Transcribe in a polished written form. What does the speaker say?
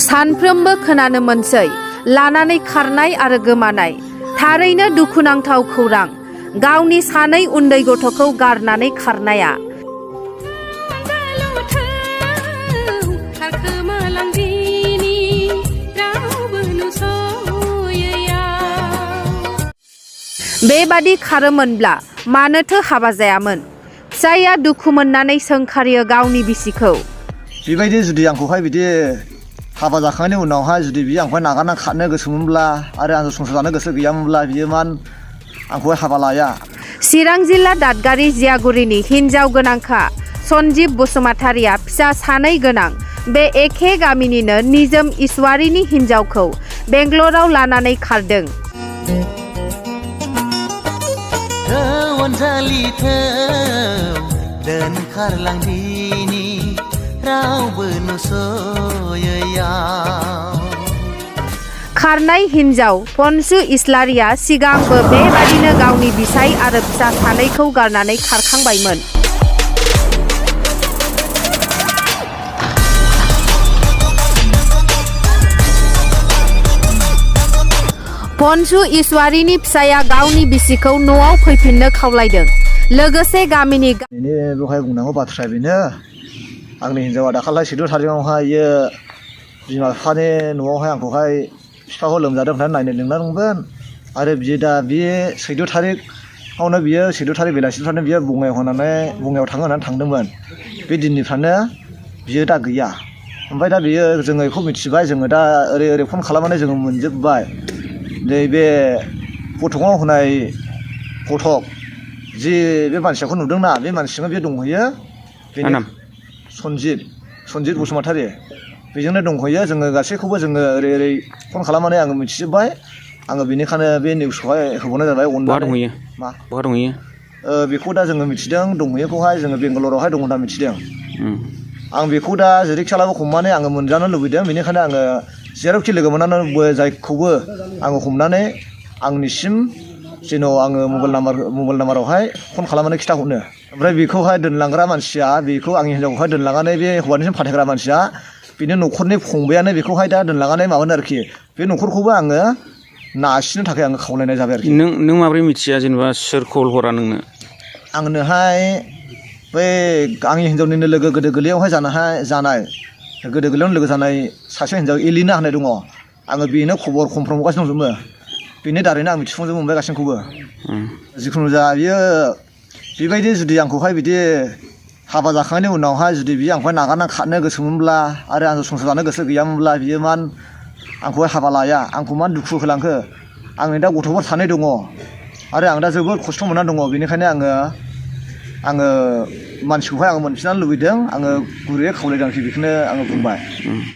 सानफ्रोमबो खोनानो मोनसै लानानै खारनाय आरो गोमानाय। थारैनो दुखुनांथाव खौरां। गावनि सानै उन्दै गथ'खौ गारनानै खारनाया। बेबादि खारोमोनब्ला मानोथो हाबा जायामोन? फिसाइया दुखु मोननानै सोंखारियो गावनि बिसिखौ। बेबायदि जुदि आंखौहाय बिदि हाबा जाखांनायनि उनावहाय जुदि बियो आंखौहाय नागारना खारनो गोसोमोनब्ला आरो आंजों संसार जानो गोसो गैयामोनब्ला बियो मान आंखौहाय हाबा लाया। चिरां जिल्ला दादगारि जियागुरिनि हिनजाव गोनांखा सन्जिब बसुमतारिया फिसा सानै गोनां। बे एखे गामिनिनो निजोम इसवारिनि हिनजावखौ बेंगलराव लानानै खारदों। खारनाय हिनजाव पन्सु इस्लारिया सिगांबो बेबादिनो गावनि बिसाय आरो फिसा सानैखौ गारनानै खारखांबायमोन। पन्सु इस्वारिनि फिसाया गावनि बिसिखौ न'आव फैफिननो खावलायदों। लोगोसे गामिनि बेवहाय बुंनांगौ बाथ्राया बेनो, आंनि हिनजावा दाखालि 14 थारिखआवहाय बिमा बिफानि न'आवहाय आंखौहाय बिफाखौ लोमजादों होननानै नायनो लिंलांदोंमोन आरो बियो दा बे 14 थारिखआवनो बियो 14 थारिख बेलासिनिफ्रायनो बियो बङाइयाव थाङो होननानै थांदोंमोन। बे दिननिफ्रायनो बियो दा गैया। ओमफ्राय दा बियो जोङो बेखौ मिथिबाय, जोङो दा ओरै फन खालामनानै जोङो मोनजोब्बाय। बे फटकआव होनाय फटक जि बे मानसिखौ नुदोंना, बे मानसिजोंनो बे दंहैयो। बेनि सन्जिब बसुमतारि बेजोंनो दंहैयो। जोङो गासैखौबो जोङो ओरै फन खालामनानै आङो मिथिजोब्बाय। आङो बेनिखायनो बे निउसखौहाय होबावनाय जाबाय। बहा दंहैयो? बेखौ दा जोङो मिथिदों, दंहैयोखौहाय जोङो बेंगालरावहाय दङ होनना मिथिदों। आं बेखौ दा जेरैखियालाबो हमनानै आङो मोनजानो लुबैदों। बेनिखायनो आङो जेरावखि लोगो मोननानै जायखौबो आङो हमनानै आंनिसिम जेन' आङो मबाइल नाम्बारावहाय फन खालामनानै खिथाहरनो। ओमफ्राय बेखौहाय दोनलांग्रा मानसिया, बेखौ आंनि हिनजावखौहाय दोनलांनानै बे हौवानिसिम फाथायग्रा मानसिया बेनि न'खरनि फंबायानो बेखौहाय दा दोनलांनानै माबानो आरोखि। बे न'खरखौबो आङो नारसिननो थाखाय आङो खावलायनाय जाबाय आरोखि। नों माबोरै मिथिया जेनेबा सोर कल हरा नोंनो? आंनोहाय बै आंनि हिनजावनिनो लोगो गोदो गोरलैयावहाय जानाय गोदो गोरलैयावनो लोगो जानाय सासे हिनजाव एलिना होननाय दङ। आङो बेनो खबर कमफ्राम हरगासिनो दंजोबो। बेनि दारैनो आं मिथिफुंजोबनो मोनबाय गासैखौबो। जिखुनु जा बियो बेबायदि जुदि आंखौहाय बिदि हाबा जाखांनायनि उनावहाय जुदि बियो आंखौहाय नागारना खारनो गोसोमोनब्ला आरो आंजों संसार जानो गोसो गैयामोनब्ला बियो मान आंखौहाय हाबा लाया। आंखौ मान दुखु होलांखो। आंनि दा गथ'फोर सानै दङ आरो आं दा जोबोद खस्थ' मोननानै दङ। बेनिखायनो आङो मानसिखौहाय आङो मोनफिननो लुबैदों। आङो गुरैयै खावलायदों आरोखि, बेखौनो आङो बुंबाय।